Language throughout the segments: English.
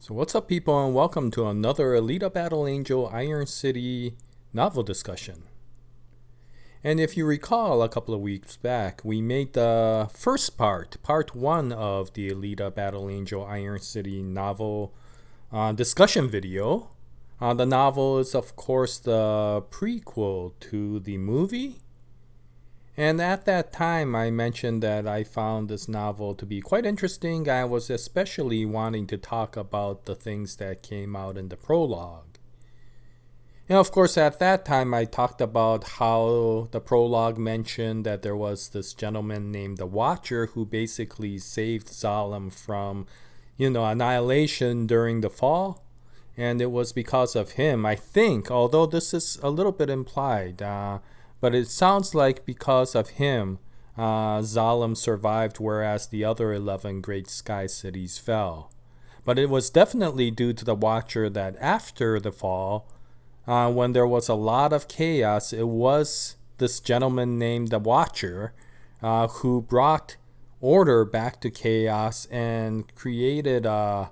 So what's up, people, and welcome to another Alita Battle Angel Iron City novel discussion. And if you recall, a couple of weeks back, we made the first part 1 of the Alita Battle Angel Iron City novel discussion video. The novel is, of course, the prequel to the movie. And at that time, I mentioned that I found this novel to be quite interesting. I was especially wanting to talk about the things that came out in the prologue. And of course, at that time, I talked about how the prologue mentioned that there was this gentleman named the Watcher who basically saved Zalem from, annihilation during the fall. And it was because of him, I think, although this is a little bit implied, but it sounds like because of him, Zalem survived, whereas the other 11 great sky cities fell. But it was definitely due to the Watcher that after the fall, when there was a lot of chaos, it was this gentleman named the Watcher who brought order back to chaos and created a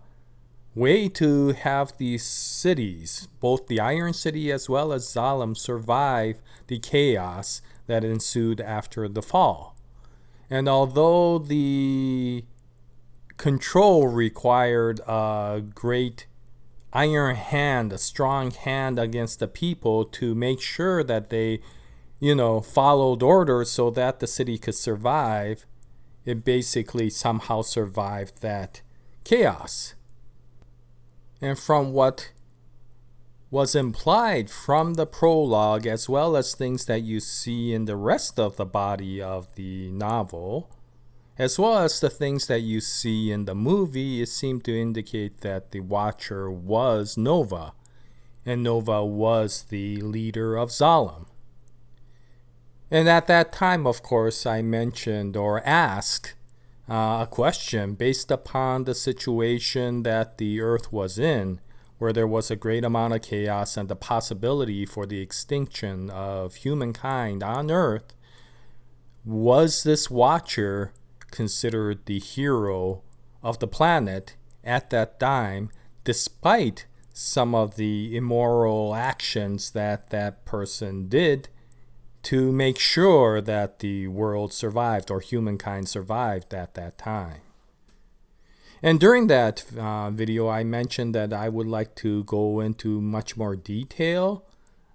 way to have these cities, both the Iron City as well as Zalem, survive the chaos that ensued after the fall. And although the control required a great iron hand, a strong hand against the people to make sure that they, followed orders so that the city could survive, it basically somehow survived that chaos. And from what was implied from the prologue, as well as things that you see in the rest of the body of the novel, as well as the things that you see in the movie, it seemed to indicate that the Watcher was Nova, and Nova was the leader of Zalem. And at that time, of course, I mentioned or asked a question based upon the situation that the Earth was in, where there was a great amount of chaos and the possibility for the extinction of humankind on Earth. Was this Watcher considered the hero of the planet at that time, despite some of the immoral actions that that person did to make sure that the world survived or humankind survived at that time? And during that video, I mentioned that I would like to go into much more detail.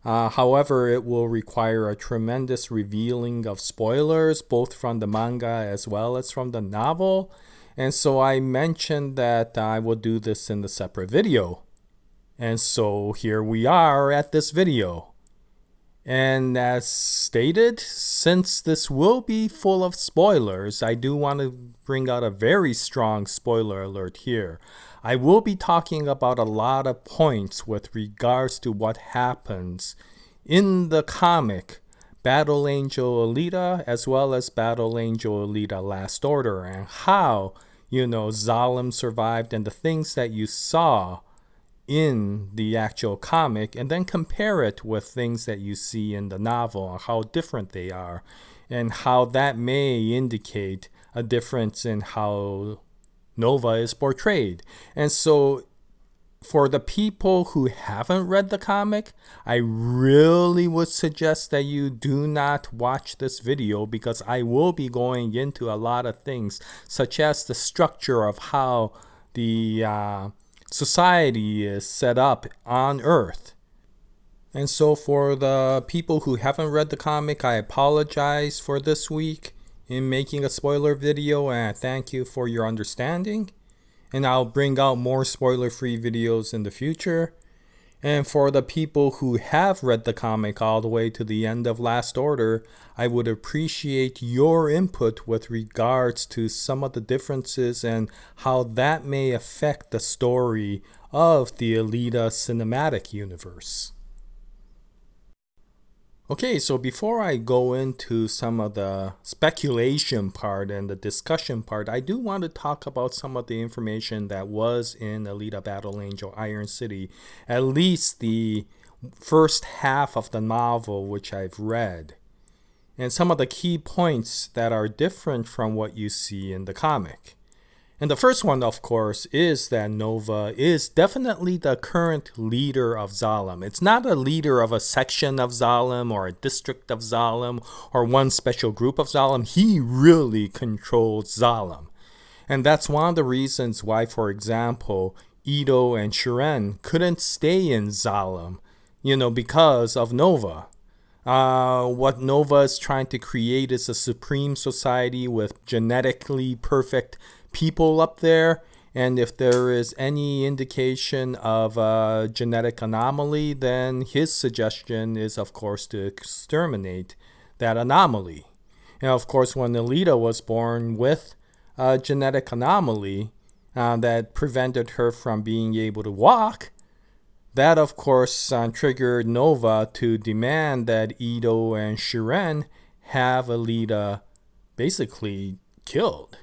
However, it will require a tremendous revealing of spoilers, both from the manga as well as from the novel. And so I mentioned that I will do this in a separate video. And so here we are at this video. And as stated, since this will be full of spoilers, I do want to bring out a very strong spoiler alert here. I will be talking about a lot of points with regards to what happens in the comic Battle Angel Alita, as well as Battle Angel Alita Last Order, and how, Zalem survived and the things that you saw in the actual comic, and then compare it with things that you see in the novel and how different they are, and how that may indicate a difference in how Nova is portrayed. And so for the people who haven't read the comic, I really would suggest that you do not watch this video, because I will be going into a lot of things, such as the structure of how the society is set up on Earth. And so for the people who haven't read the comic, I apologize for this week in making a spoiler video, and I thank you for your understanding. And I'll bring out more spoiler-free videos in the future. And for the people who have read the comic all the way to the end of Last Order, I would appreciate your input with regards to some of the differences and how that may affect the story of the Alita Cinematic Universe. Okay, so before I go into some of the speculation part and the discussion part, I do want to talk about some of the information that was in Alita Battle Angel Iron City, at least the first half of the novel which I've read, and some of the key points that are different from what you see in the comic. And the first one, of course, is that Nova is definitely the current leader of Zalem. It's not a leader of a section of Zalem or a district of Zalem or one special group of Zalem. He really controls Zalem. And that's one of the reasons why, for example, Ido and Chiren couldn't stay in Zalem, because of Nova. What Nova is trying to create is a supreme society with genetically perfect people up there, and if there is any indication of a genetic anomaly, then his suggestion is, of course, to exterminate that anomaly. And of course, when Alita was born with a genetic anomaly that prevented her from being able to walk, that of course triggered Nova to demand that Ido and Chiren have Alita basically killed.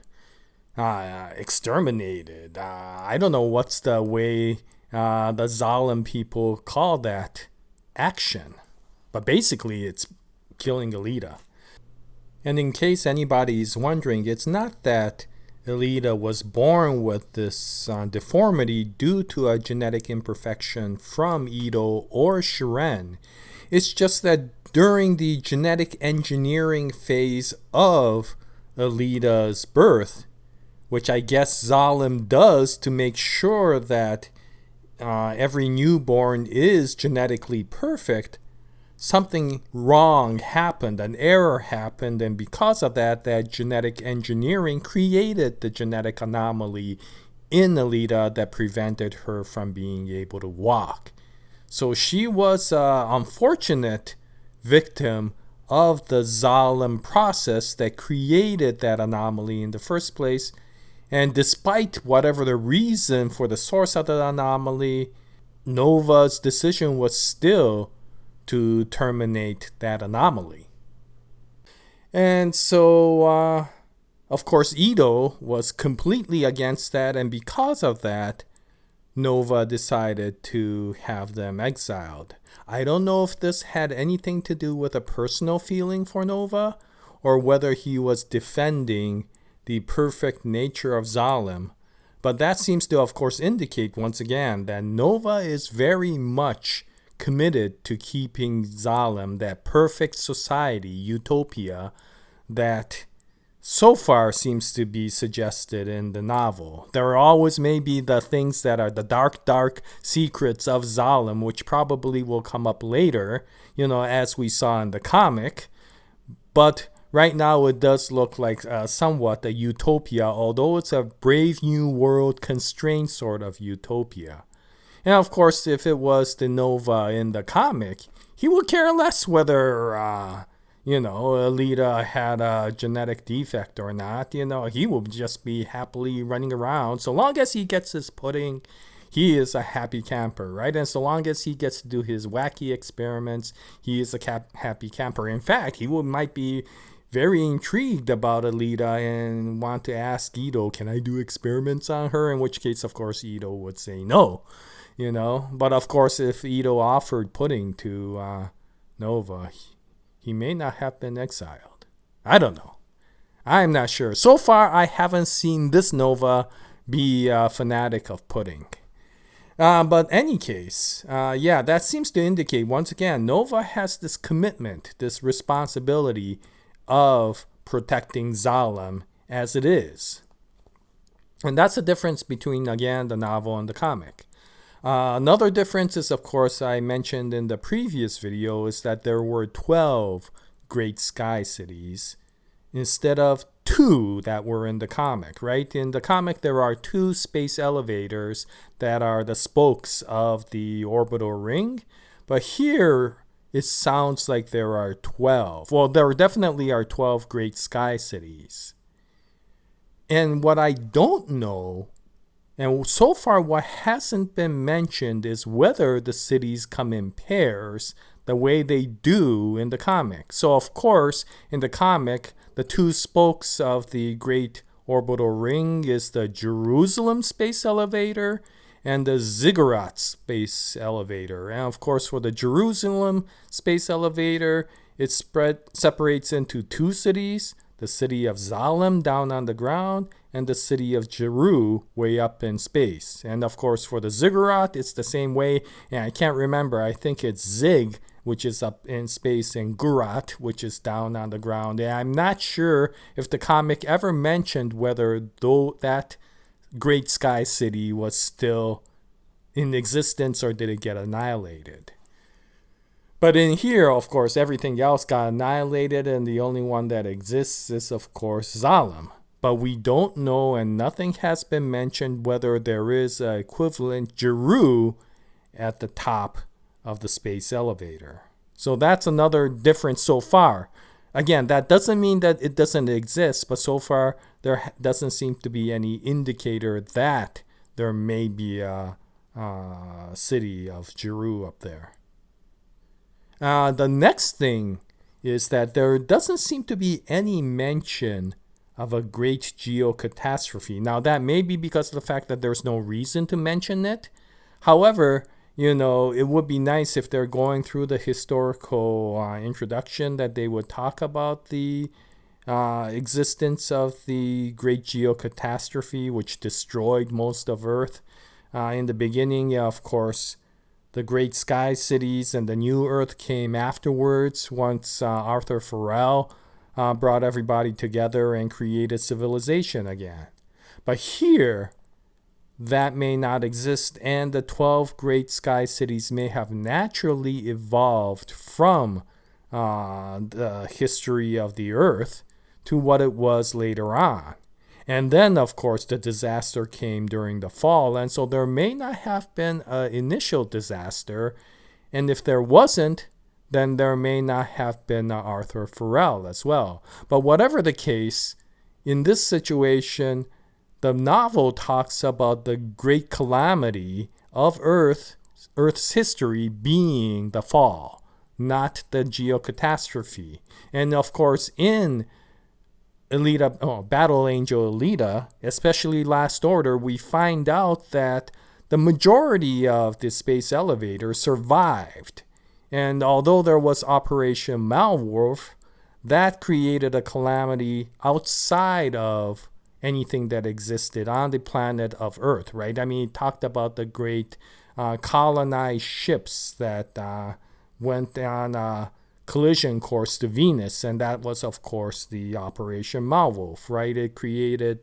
Exterminated. I don't know what's the way the Zalem people call that action. But basically, it's killing Alita. And in case anybody's wondering, it's not that Alita was born with this deformity due to a genetic imperfection from Ido or Chiren. It's just that during the genetic engineering phase of Alita's birth, which I guess Zalem does to make sure that every newborn is genetically perfect, something wrong happened, an error happened, and because of that, that genetic engineering created the genetic anomaly in Alita that prevented her from being able to walk. So she was an unfortunate victim of the Zalem process that created that anomaly in the first place. And despite whatever the reason for the source of the anomaly, Nova's decision was still to terminate that anomaly. And so, of course, Ido was completely against that, and because of that, Nova decided to have them exiled. I don't know if this had anything to do with a personal feeling for Nova, or whether he was defending the perfect nature of Zalem, but that seems to, of course, indicate once again that Nova is very much committed to keeping Zalem, that perfect society, utopia, that so far seems to be suggested in the novel. There are always maybe the things that are the dark secrets of Zalem, which probably will come up later, as we saw in the comic, but right now, it does look like somewhat a utopia, although it's a Brave New World constrained sort of utopia. And of course, if it was the Nova in the comic, he would care less whether, Alita had a genetic defect or not. He would just be happily running around. So long as he gets his pudding, he is a happy camper, right? And so long as he gets to do his wacky experiments, he is a happy camper. In fact, he might be very intrigued about Alita and want to ask Ido, can I do experiments on her? In which case, of course, Ido would say no, But of course, if Ido offered pudding to Nova, he may not have been exiled. I don't know. I'm not sure. So far, I haven't seen this Nova be a fanatic of pudding. But any case, that seems to indicate, once again, Nova has this commitment, this responsibility of protecting Zalem as it is. And that's the difference between, again, the novel and the comic. Another difference is, of course, I mentioned in the previous video, is that there were 12 Great Sky Cities instead of 2 that were in the comic, right? In the comic, there are 2 space elevators that are the spokes of the orbital ring. But here, it sounds like there are 12. Well, there definitely are 12 Great Sky Cities. And what I don't know, and so far what hasn't been mentioned, is whether the cities come in pairs the way they do in the comic. So, of course, in the comic, the 2 spokes of the Great Orbital Ring is the Jerusalem Space Elevator and the Ziggurat Space Elevator. And of course, for the Jerusalem Space Elevator, it separates into 2 cities, the city of Zalem down on the ground, and the city of Jeru way up in space. And of course, for the ziggurat, it's the same way. And I can't remember. I think it's Zig, which is up in space, and Gurat, which is down on the ground. And I'm not sure if the comic ever mentioned whether that Great Sky City was still in existence or did it get annihilated. But in here, of course, everything else got annihilated, and the only one that exists is, of course, Zalem. But we don't know, and nothing has been mentioned whether there is an equivalent Jeru at the top of the space elevator. So that's another difference so far. Again, that doesn't mean that it doesn't exist, but so far there doesn't seem to be any indicator that there may be a city of Jeru up there. The next thing is that there doesn't seem to be any mention of a Great Geo Catastrophe. Now, that may be because of the fact that there's no reason to mention it. However, it would be nice if they're going through the historical introduction that they would talk about the existence of the Great Geo Catastrophe, which destroyed most of Earth. In the beginning, of course, the Great Sky Cities and the New Earth came afterwards once Arthur Farrell brought everybody together and created civilization again. But here, that may not exist, and the 12 Great Sky Cities may have naturally evolved from the history of the Earth to what it was later on. And then, of course, the disaster came during the fall, and so there may not have been an initial disaster, and if there wasn't, then there may not have been Arthur Farrell as well. But whatever the case, in this situation, the novel talks about the great calamity of Earth's history being the fall, not the geocatastrophe. And of course, in Battle Angel Alita, especially Last Order, we find out that the majority of the space elevator survived. And although there was Operation Malwolf, that created a calamity outside of anything that existed on the planet of Earth, right? I mean, it talked about the great colonized ships that went on a collision course to Venus, and that was, of course, the Operation Malwolf, right? It created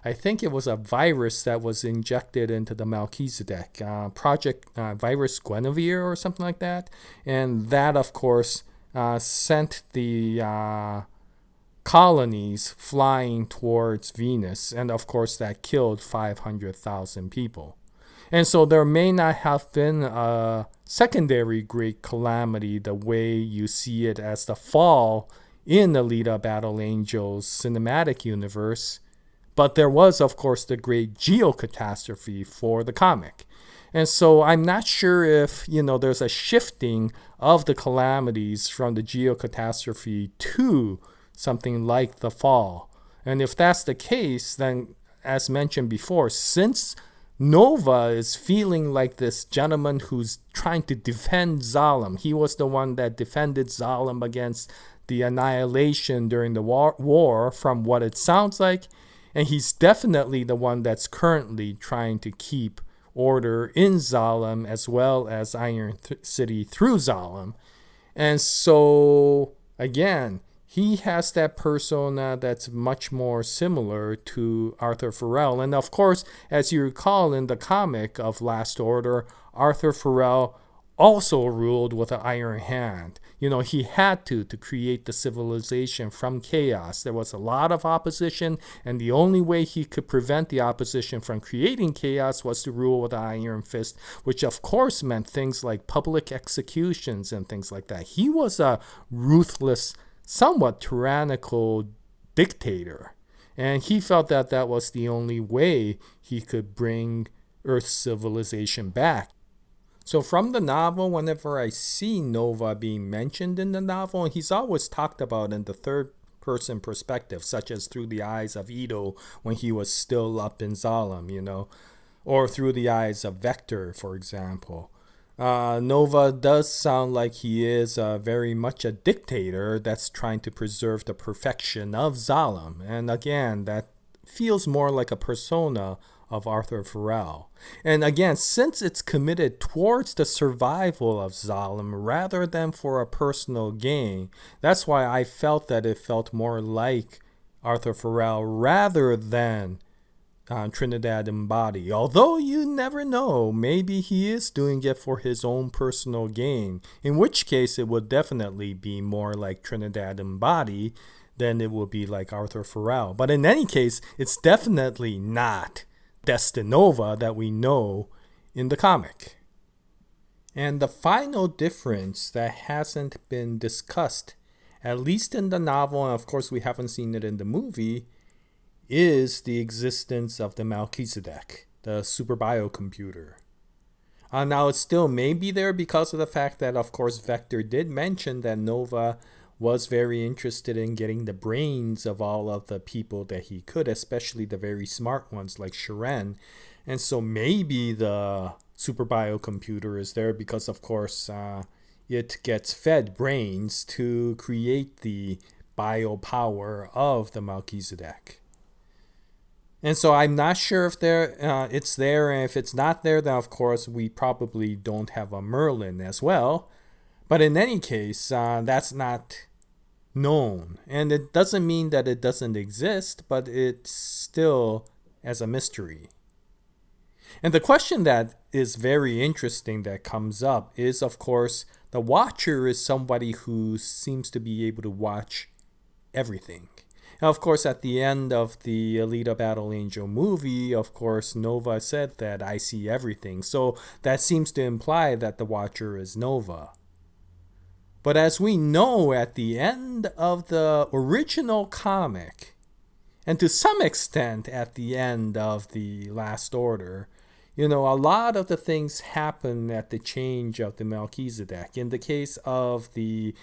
I think it was a virus that was injected into the Melchizedek, Project Virus Guinevere or something like that. And that, of course, sent the colonies flying towards Venus. And, of course, that killed 500,000 people. And so there may not have been a secondary great calamity the way you see it as the fall in Alita Battle Angel's cinematic universe. But there was, of course, the Great Geo Catastrophe for the comic. And so I'm not sure if, there's a shifting of the calamities from the Geo Catastrophe to something like the fall. And if that's the case, then, as mentioned before, since Nova is feeling like this gentleman who's trying to defend Zalem, he was the one that defended Zalem against the annihilation during the war from what it sounds like. And he's definitely the one that's currently trying to keep order in Zalem as well as Iron City through Zalem. And so, again, he has that persona that's much more similar to Arthur Farrell. And of course, as you recall in the comic of Last Order, Arthur Farrell also ruled with an iron hand. He had to create the civilization from chaos. There was a lot of opposition, and the only way he could prevent the opposition from creating chaos was to rule with an iron fist, which of course meant things like public executions and things like that. He was a ruthless, somewhat tyrannical dictator, and he felt that that was the only way he could bring Earth's civilization back. So from the novel, whenever I see Nova being mentioned in the novel, he's always talked about in the third-person perspective, such as through the eyes of Ido when he was still up in Zalem, or through the eyes of Vector, for example. Nova does sound like he is very much a dictator that's trying to preserve the perfection of Zalem. And again, that feels more like a persona of Arthur Farrell. And again, since it's committed towards the survival of Zalem rather than for a personal gain, that's why I felt that it felt more like Arthur Farrell rather than Trinidad Embody. Although you never know, maybe he is doing it for his own personal gain, in which case it would definitely be more like Trinidad Embody than it would be like Arthur Farrell. But in any case, it's definitely not Destinova that we know in the comic. And the final difference that hasn't been discussed, at least in the novel, and of course we haven't seen it in the movie, is the existence of the Melchizedek, the super biocomputer. Now it still may be there because of the fact that, of course, Vector did mention that Nova was very interested in getting the brains of all of the people that he could, especially the very smart ones like Chiren. And so maybe the super biocomputer is there because, of course, it gets fed brains to create the biopower of the Melchizedek. And so I'm not sure if it's there, and if it's not there, then of course we probably don't have a Merlin as well. But in any case, that's not known. And it doesn't mean that it doesn't exist, but it's still as a mystery. And the question that is very interesting that comes up is, of course, the Watcher is somebody who seems to be able to watch everything. Now, of course, at the end of the Alita Battle Angel movie, of course, Nova said that I see everything. So that seems to imply that the Watcher is Nova. But as we know at the end of the original comic, and to some extent at the end of the Last Order, a lot of the things happen at the change of the Melchizedek. In the case of the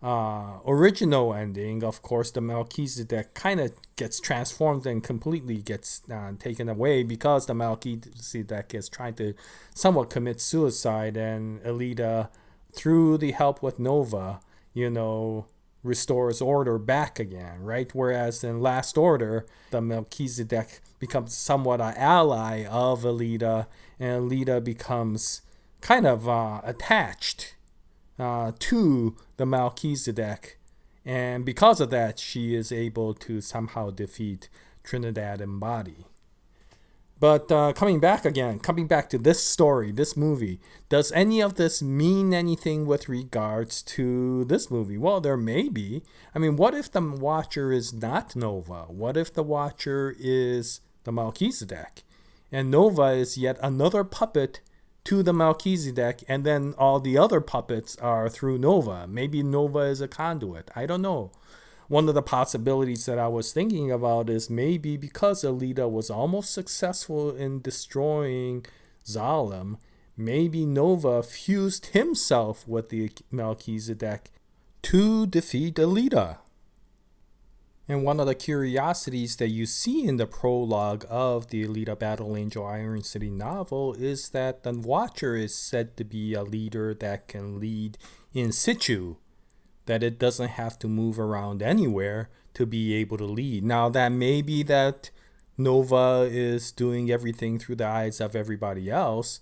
original ending, of course, the Melchizedek kind of gets transformed and completely gets taken away because the Melchizedek is trying to somewhat commit suicide, and Alita, through the help with Nova, restores order back again, right? Whereas in Last Order, the Melchizedek becomes somewhat an ally of Alita, and Alita becomes kind of attached to the Melchizedek, and because of that, she is able to somehow defeat Trinidad Embody. But coming back to this story, this movie, does any of this mean anything with regards to this movie? Well, there may be. I mean, what if the Watcher is not Nova? What if the Watcher is the Melchizedek, and Nova is yet another puppet to the Melchizedek, and then all the other puppets are through Nova? Maybe Nova is a conduit. I don't know. One of the possibilities that I was thinking about is maybe because Alita was almost successful in destroying Zalem, maybe Nova fused himself with the Melchizedek to defeat Alita. And one of the curiosities that you see in the prologue of the Alita Battle Angel Iron City novel is that the Watcher is said to be a leader that can lead in situ, that it doesn't have to move around anywhere to be able to lead. Now, that may be that Nova is doing everything through the eyes of everybody else,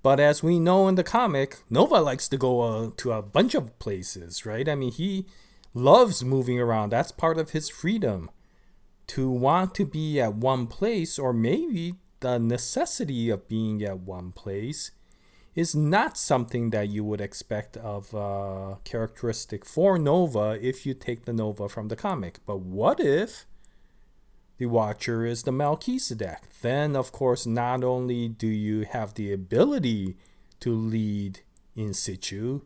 but as we know in the comic, Nova likes to go to a bunch of places, right? I mean, he loves moving around. That's part of his freedom. To want to be at one place, or maybe the necessity of being at one place, is not something that you would expect of a characteristic for Nova if you take the Nova from the comic. But what if the Watcher is the Melchizedek? Then, of course, not only do you have the ability to lead in situ,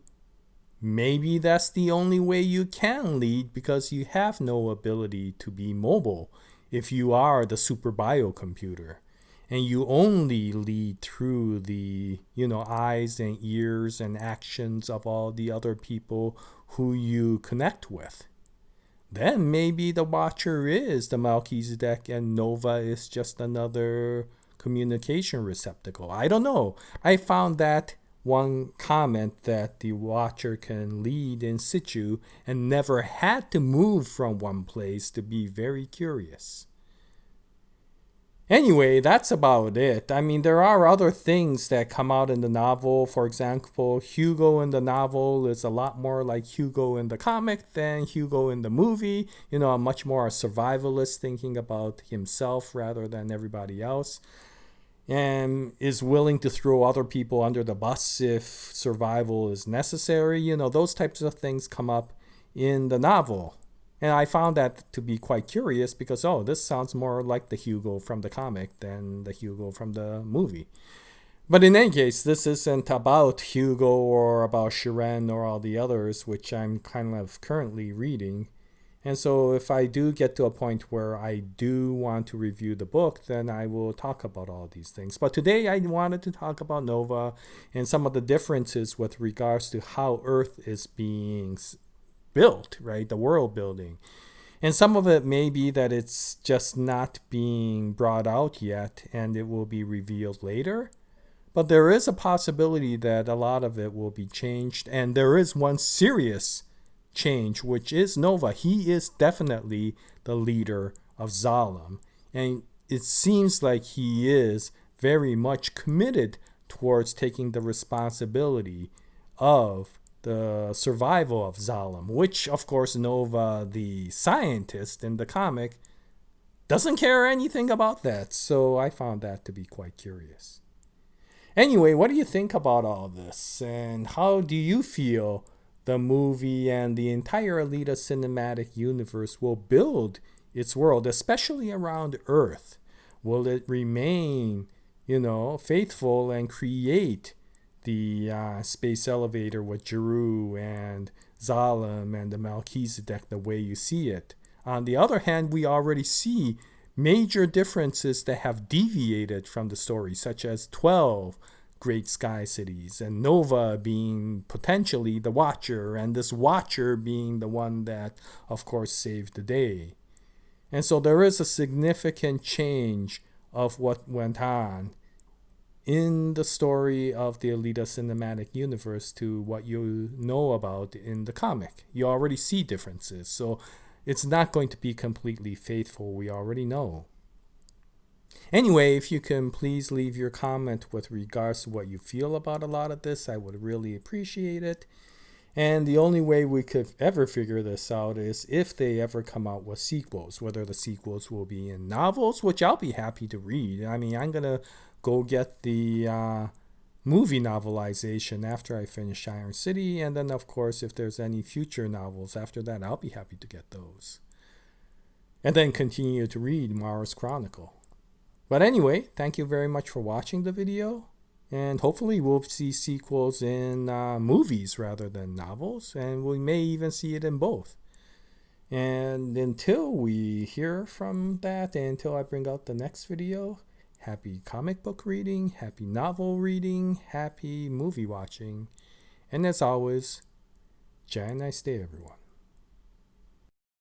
maybe that's the only way you can lead because you have no ability to be mobile if you are the super biocomputer. And you only lead through the, eyes and ears and actions of all the other people who you connect with. Then maybe the Watcher is the Melchizedek and Nova is just another communication receptacle. I don't know. I found that one comment that the watcher can lead in situ and never had to move from one place to be very curious. Anyway, that's about it. I mean, there are other things that come out in the novel. For example, Hugo in the novel is a lot more like Hugo in the comic than Hugo in the movie. You know, much more a survivalist, thinking about himself rather than everybody else, and is willing to throw other people under the bus if survival is necessary. You know, those types of things come up in the novel. And I found that to be quite curious because, oh, this sounds more like the Hugo from the comic than the Hugo from the movie. But in any case, this isn't about Hugo or about Chiren or all the others, which I'm kind of currently reading. And so if I do get to a point where I do want to review the book, then I will talk about all these things. But today I wanted to talk about Nova and some of the differences with regards to how Earth is being built, right? The world building. And some of it may be that it's just not being brought out yet and it will be revealed later. But there is a possibility that a lot of it will be changed. And there is one serious change, which is Nova. He is definitely the leader of Zalem. And it seems like he is very much committed towards taking the responsibility of the survival of Zalem, which, of course, Nova, the scientist in the comic, doesn't care anything about that. So I found that to be quite curious. Anyway, what do you think about all this? And how do you feel the movie and the entire Alita Cinematic Universe will build its world, especially around Earth? Will it remain, faithful and create the space elevator with Jeru and Zalem and the Melchizedek the way you see it? On the other hand, we already see major differences that have deviated from the story, such as 12 great sky cities and Nova being potentially the Watcher and this Watcher being the one that, of course, saved the day. And so there is a significant change of what went on in the story of the Alita Cinematic Universe to what you know about in the comic. You already see differences, so it's not going to be completely faithful, we already know. Anyway, if you can please leave your comment with regards to what you feel about a lot of this, I would really appreciate it. And the only way we could ever figure this out is if they ever come out with sequels, whether the sequels will be in novels, which I'll be happy to read. I mean, I'm going to go get the movie novelization after I finish Iron City. And then, of course, if there's any future novels after that, I'll be happy to get those. And then continue to read Mars Chronicle. But anyway, thank you very much for watching the video. And hopefully we'll see sequels in movies rather than novels. And we may even see it in both. And until we hear from that, and until I bring out the next video, happy comic book reading, happy novel reading, happy movie watching. And as always, Jaya, nice day, everyone.